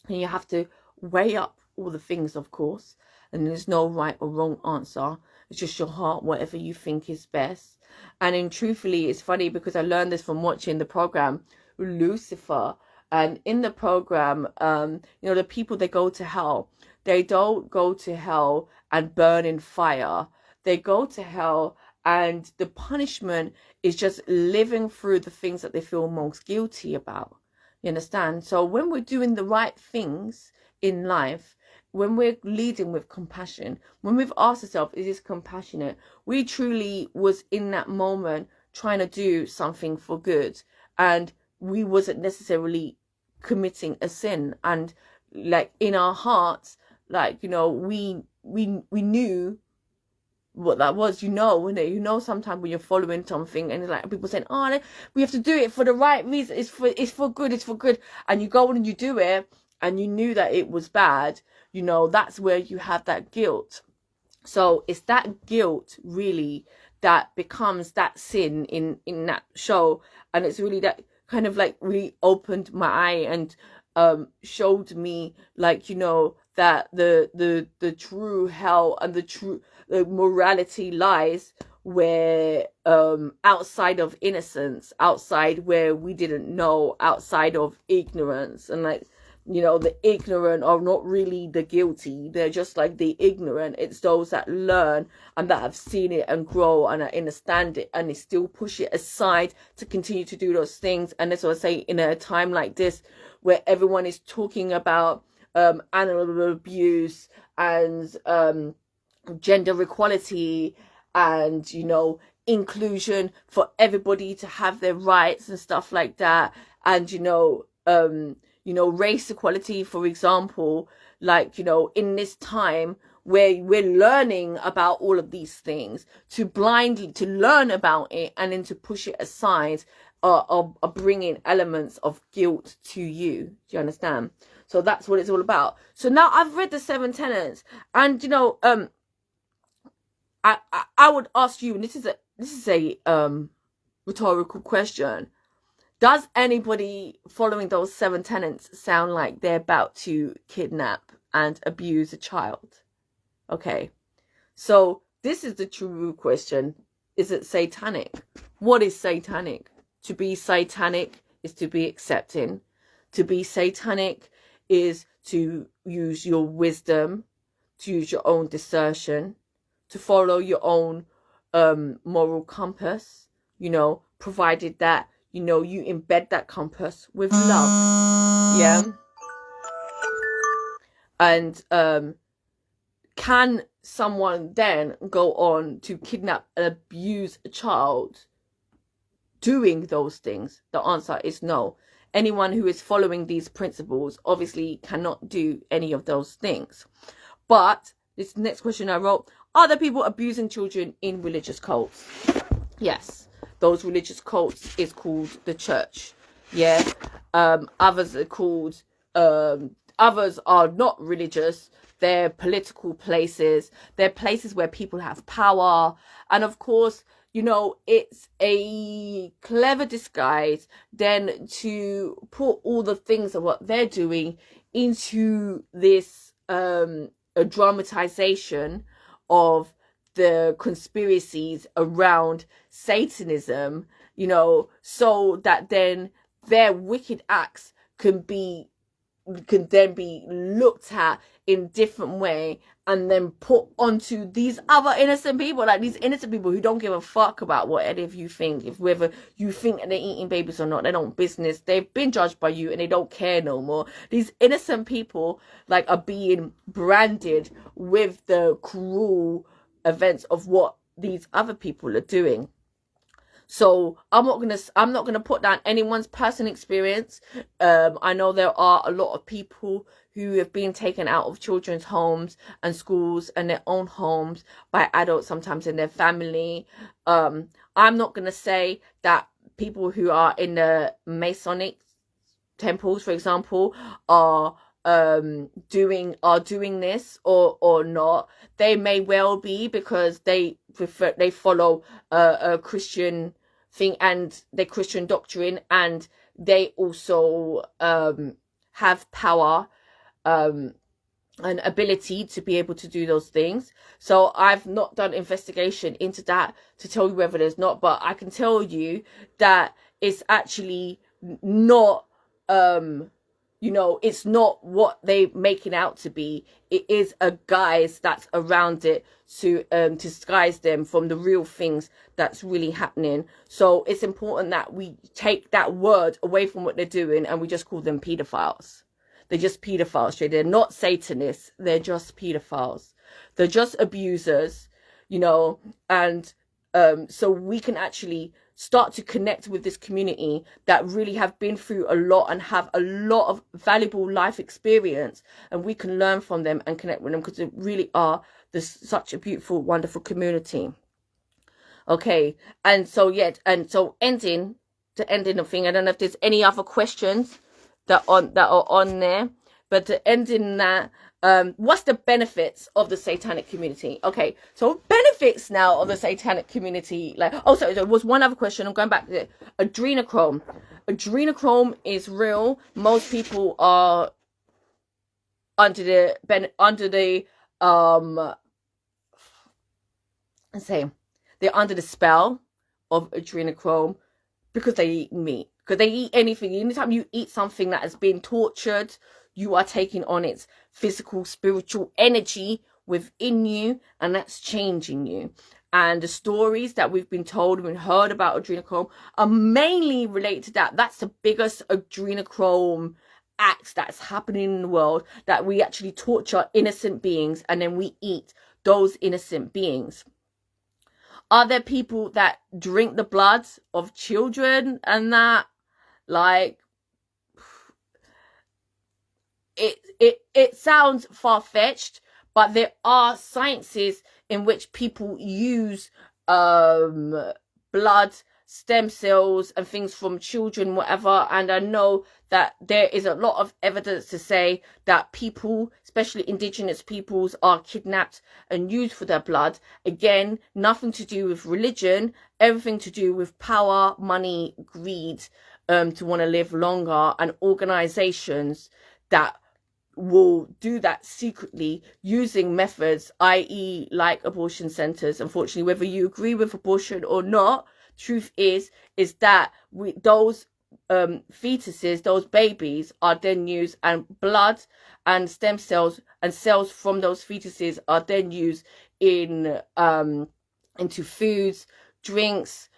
And you have to weigh up all the things, of course, and there's no right or wrong answer. It's just your heart, whatever you think is best. And in truthfully, it's funny because I learned this from watching the program Lucifer. And in the program, you know, the people that go to hell, they don't go to hell and burn in fire. They go to hell, and the punishment is just living through the things that they feel most guilty about. You understand? So when we're doing the right things in life, when we're leading with compassion, when we've asked ourselves, is this compassionate? We truly was in that moment trying to do something for good, and we wasn't necessarily committing a sin. And like in our hearts, like, you know, we knew what that was, you know, and you know, sometimes when you're following something and like people saying, oh, we have to do it for the right reason, it's for good, and you go and you do it, and you knew that it was bad, you know, that's where you have that guilt. So it's that guilt really that becomes that sin in that show. And it's really that kind of like really opened my eye and showed me, like, you know, that the true hell and the morality lies where outside of innocence, outside where we didn't know, outside of ignorance. And like, you know, the ignorant are not really the guilty, they're just like the ignorant. It's those that learn and that have seen it and grow and understand it, and they still push it aside to continue to do those things. And that's what I say, in a time like this where everyone is talking about animal abuse and gender equality and, you know, inclusion for everybody to have their rights and stuff like that, and you know, race equality, for example, like, you know, in this time where we're learning about all of these things, to blindly to learn about it and then to push it aside are bringing elements of guilt to you. Do you understand? So that's what it's all about. So now I've read the 7 tenets, and you know, I would ask you, and this is a rhetorical question. Does anybody following those 7 tenets sound like they're about to kidnap and abuse a child? Okay, so this is the true question. Is it satanic? What is satanic? To be satanic is to be accepting. To be satanic is to use your wisdom, to use your own discernment, to follow your own moral compass, you know, provided that, you know, you embed that compass with love. Yeah. And can someone then go on to kidnap and abuse a child doing those things? The answer is no. Anyone who is following these principles obviously cannot do any of those things. But this next question I wrote, Are there people abusing children in religious cults? Yes. Those religious cults is called the church. Yeah. Others are called, others are not religious. They're political places. They're places where people have power. And of course, you know, it's a clever disguise then to put all the things of what they're doing into this a dramatization of the conspiracies around Satanism, you know, so that then their wicked acts can then be looked at in different way and then put onto these other innocent people, like these innocent people who don't give a fuck about what any of you think, if whether you think they're eating babies or not. They don't business. They've been judged by you and they don't care no more. These innocent people like are being branded with the cruel events of what these other people are doing. So I'm not gonna put down anyone's personal experience. I know there are a lot of people who have been taken out of children's homes and schools and their own homes by adults, sometimes in their family. I'm not gonna say that people who are in the Masonic temples, for example, are doing this or not. They may well be, because they follow a Christian thing and their Christian doctrine, and they also have power and ability to be able to do those things. So I've not done investigation into that to tell you whether there's not, but I can tell you that it's actually not you know, it's not what they make it out to be. It is a guise that's around it to disguise them from the real things that's really happening. So it's important that we take that word away from what they're doing and we just call them pedophiles. They're just pedophiles. They're not Satanists. They're just pedophiles. They're just abusers, you know, and so we can actually start to connect with this community that really have been through a lot and have a lot of valuable life experience, and we can learn from them and connect with them, because they really are such a beautiful, wonderful community. Okay, and so ending the thing, I don't know if there's any other questions that are on there, but to ending that, what's the benefits of the Satanic community? Okay, so benefits now of the Satanic community, like, oh, sorry, there was one other question. I'm going back to it. Adrenochrome. Adrenochrome is real. Most people are under the they're under the spell of adrenochrome because they eat meat, because they eat anything. Anytime you eat something that has been tortured, you are taking on its physical, spiritual energy within you, and that's changing you. And the stories that we've been told and heard about adrenochrome are mainly related to that. That's the biggest adrenochrome act that's happening in the world, that we actually torture innocent beings and then we eat those innocent beings. Are there people that drink the blood of children and that? Like, it sounds far-fetched, but there are sciences in which people use blood, stem cells and things from children, whatever. And I know that there is a lot of evidence to say that people, especially indigenous peoples, are kidnapped and used for their blood. Again, nothing to do with religion, everything to do with power, money, greed, to want to live longer, and organizations that will do that secretly using methods, i.e. like abortion centers. Unfortunately, whether you agree with abortion or not, truth is that those fetuses, those babies, are then used, and blood and stem cells and cells from those fetuses are then used in into foods, drinks,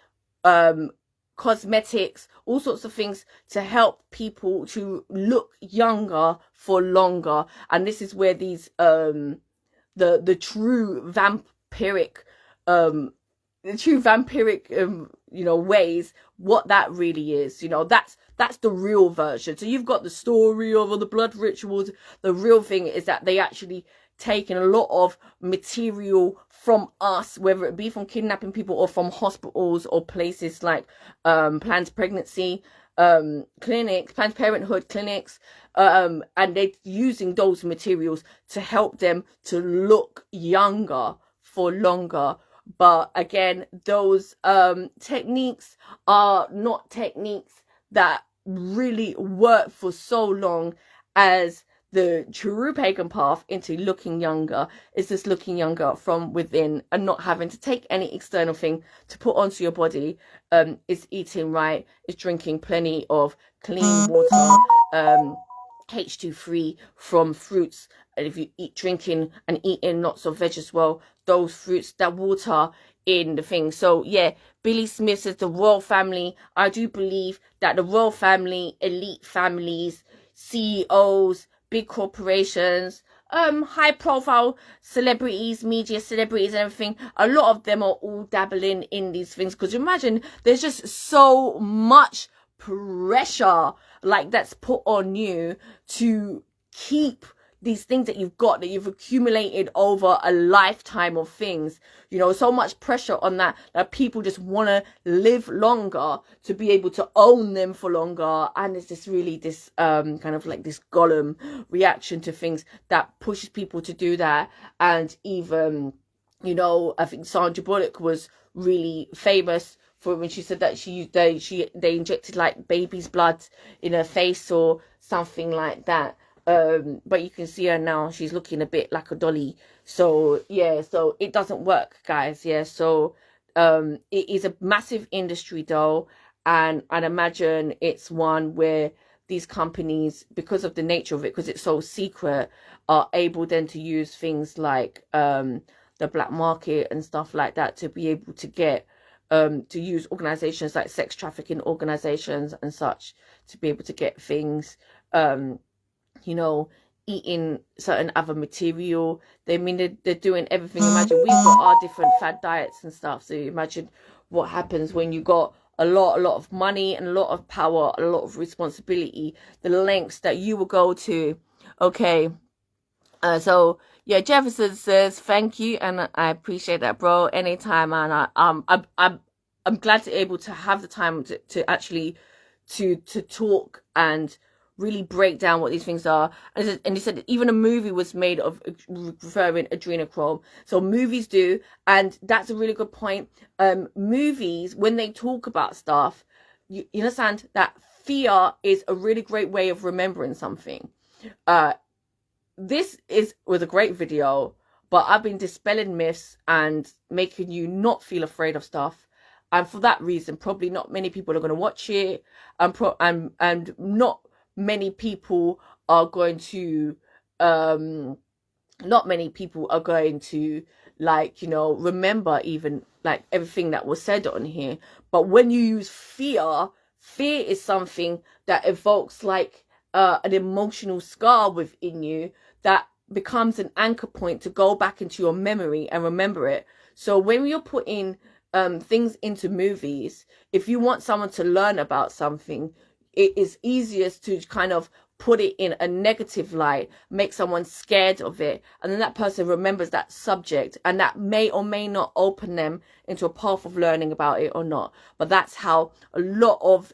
cosmetics, all sorts of things to help people to look younger for longer. And this is where these the true vampiric you know, ways, what that really is, you know, that's the real version. So you've got the story of all the blood rituals. The real thing is that they actually taking a lot of material from us, whether it be from kidnapping people or from hospitals or places like planned pregnancy clinics, Planned Parenthood clinics, and they're using those materials to help them to look younger for longer. But again, those techniques are not techniques that really work for so long as the true pagan path into looking younger. Is just looking younger from within and not having to take any external thing to put onto your body. Is eating right, is drinking plenty of clean water, H2 free from fruits. And if you drinking and eating lots of veg as well, those fruits, that water in the thing. So yeah, Billy Smith says the royal family. I do believe that the royal family, elite families, CEOs, big corporations, high profile celebrities, media celebrities and everything, a lot of them are all dabbling in these things. Because imagine there's just so much pressure like that's put on you to keep these things that you've got, that you've accumulated over a lifetime of things, you know, so much pressure on that people just want to live longer to be able to own them for longer. And it's just really this kind of like this Gollum reaction to things that pushes people to do that. And even, you know, I think Sandra Bullock was really famous for when she said that they injected like baby's blood in her face or something like that. But you can see her now, she's looking a bit like a dolly. So yeah, so it doesn't work, guys. Yeah, so it is a massive industry though, and I'd imagine it's one where these companies, because of the nature of it, because it's so secret, are able then to use things like the black market and stuff like that to be able to get to use organizations like sex trafficking organizations and such to be able to get things, you know, eating certain other material. They mean they're doing everything. Imagine we've got our different fad diets and stuff. So you imagine what happens when you got a lot of money and a lot of power, a lot of responsibility, the lengths that you will go to. Okay. So yeah, Jefferson says thank you, and I appreciate that, bro. Anytime, and I'm glad to be able to have the time to actually to talk and really break down what these things are. And he said even a movie was made of referring adrenochrome. So movies do, and that's a really good point. Movies, when they talk about stuff, you understand that fear is a really great way of remembering something. This was a great video, but I've been dispelling myths and making you not feel afraid of stuff. And for that reason, probably not many people are going to watch it, and not many people are going to like, you know, remember even like everything that was said on here. But when you use fear is something that evokes like an emotional scar within you that becomes an anchor point to go back into your memory and remember it. So when you're putting things into movies, if you want someone to learn about something, it is easiest to kind of put it in a negative light, make someone scared of it, and then that person remembers that subject, and that may or may not open them into a path of learning about it or not. But that's how a lot of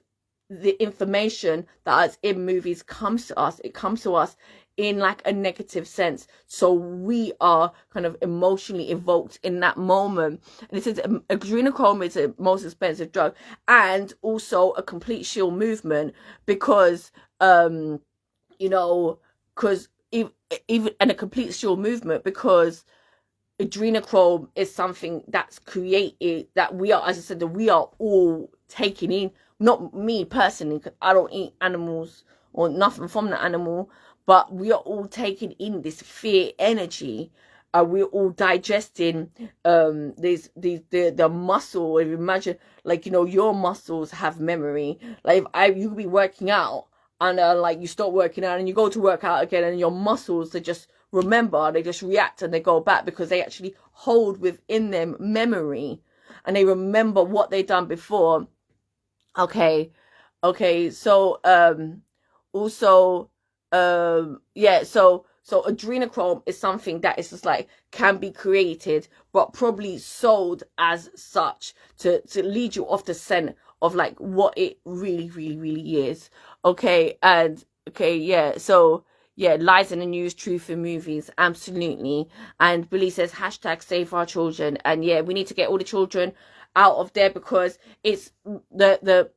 the information that is in movies comes to us. It comes to us in like a negative sense, so we are kind of emotionally evoked in that moment. And it says adrenochrome is the most expensive drug, and also a complete shield movement, because you know, because even and a complete shield movement, because adrenochrome is something that's created, that we are, as I said, that we are all taking in. Not me personally, because I don't eat animals or nothing from the animal, but we are all taking in this fear energy. We're all digesting the muscle. If you imagine, like, you know, your muscles have memory. Like if you could be working out and like you stop working out and you go to work out again, and your muscles, they just remember, they just react and they go back, because they actually hold within them memory and they remember what they've done before. Okay, so also yeah, so So adrenochrome is something that is just like can be created, but probably sold as such to lead you off the scent of like what it really, really, really is. Okay, and okay, yeah, so yeah, lies in the news, truth in movies, absolutely. And Billy says hashtag save our children. And yeah, we need to get all the children out of there, because it's the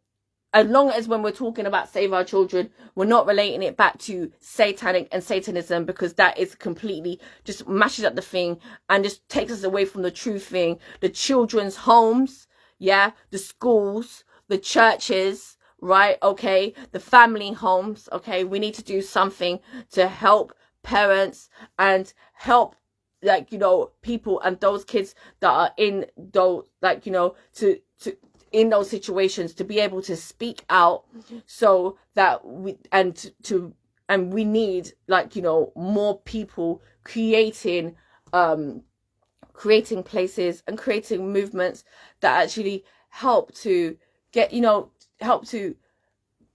as long as when we're talking about save our children, we're not relating it back to satanic and Satanism, because that is completely just mashes up the thing and just takes us away from the true thing. The children's homes, yeah, the schools, the churches, right? Okay, the family homes. Okay, we need to do something to help parents and help, like, you know, people and those kids that are in those, like, you know, to in those situations, to be able to speak out, so that we and we need, like, you know, more people creating creating places and creating movements that actually help to get, you know, help to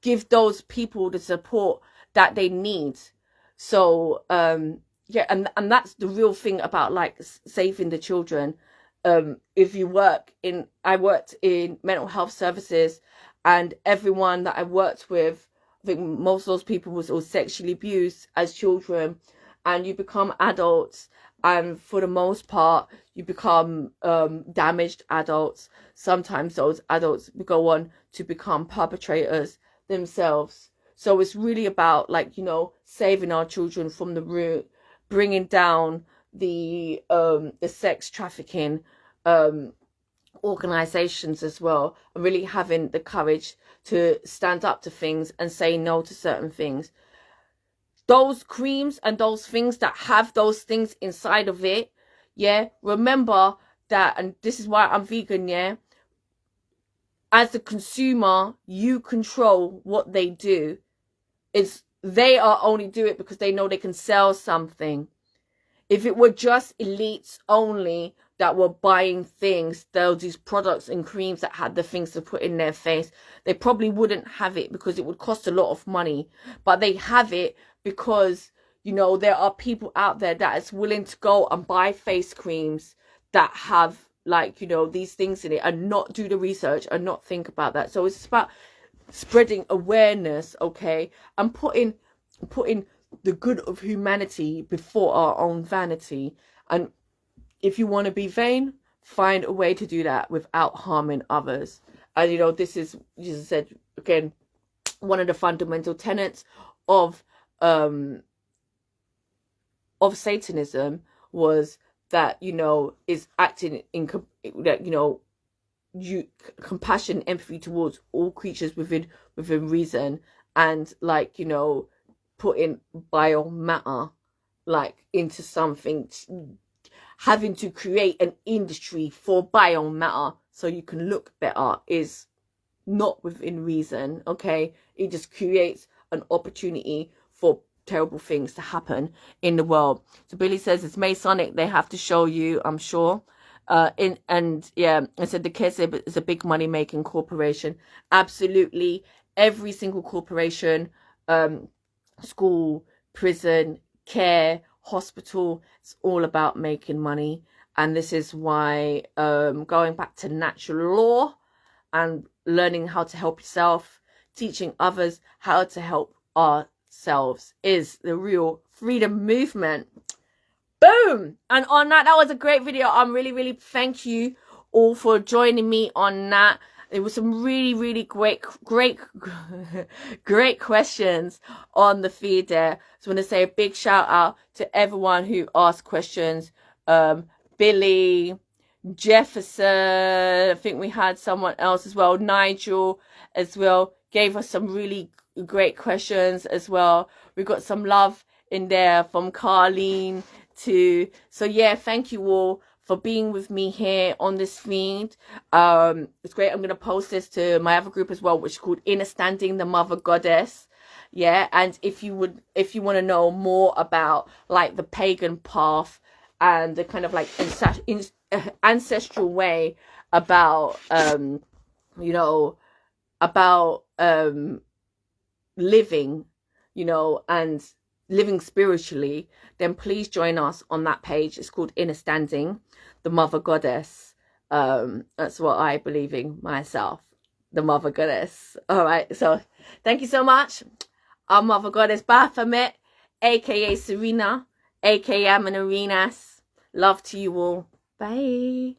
give those people the support that they need. So yeah, and that's the real thing about like saving the children. If you work in, I worked in mental health services, and everyone that I worked with, I think most of those people was all sexually abused as children, and you become adults, and for the most part you become damaged adults. Sometimes those adults go on to become perpetrators themselves. So it's really about, like, you know, saving our children from the root, bringing down the sex trafficking organizations as well, and really having the courage to stand up to things and say no to certain things. Those creams and those things that have those things inside of it, yeah, remember that, and this is why I'm vegan, yeah, as the consumer, you control what they do. It's they are only do it because they know they can sell something. If it were just elites only that were buying things, these products and creams that had the things to put in their face, they probably wouldn't have it, because it would cost a lot of money. But they have it because, you know, there are people out there that is willing to go and buy face creams that have, like, you know, these things in it, and not do the research and not think about that. So it's about spreading awareness, okay, and putting the good of humanity before our own vanity. And if you want to be vain, find a way to do that without harming others. And, you know, this is, Jesus said again, one of the fundamental tenets of Satanism was that, you know, is acting in, you know, compassion, empathy towards all creatures within reason, and, like, you know, putting biomatter, like, into something, having to create an industry for biomatter so you can look better is not within reason. Okay, it just creates an opportunity for terrible things to happen in the world. So Billy says it's Masonic, they have to show you, I'm sure. Yeah, I said the KSIB is a big money making corporation. Absolutely, every single corporation, school, prison, care, hospital, it's all about making money. And this is why going back to natural law and learning how to help yourself, teaching others how to help ourselves is the real freedom movement. Boom! And on that was a great video. I'm really thank you all for joining me on that. It was some really great questions on the feed there. So I want to say a big shout out to everyone who asked questions. Billy, Jefferson, I think we had someone else as well, Nigel as well, gave us some really great questions as well. We got some love in there from Carlene too. So yeah, thank you all for being with me here on this feed. It's great. I'm going to post this to my other group as well, which is called Understanding the Mother Goddess. Yeah, and if you want to know more about, like, the pagan path and the kind of like ancestral way about you know, about living, you know, and living spiritually, then please join us on that page. It's called Inner Standing, the Mother Goddess. That's what I believe in myself, the Mother Goddess. All right, so thank you so much. Our Mother Goddess Baphomet, aka Serena, aka Amanarenas. Love to you all. Bye.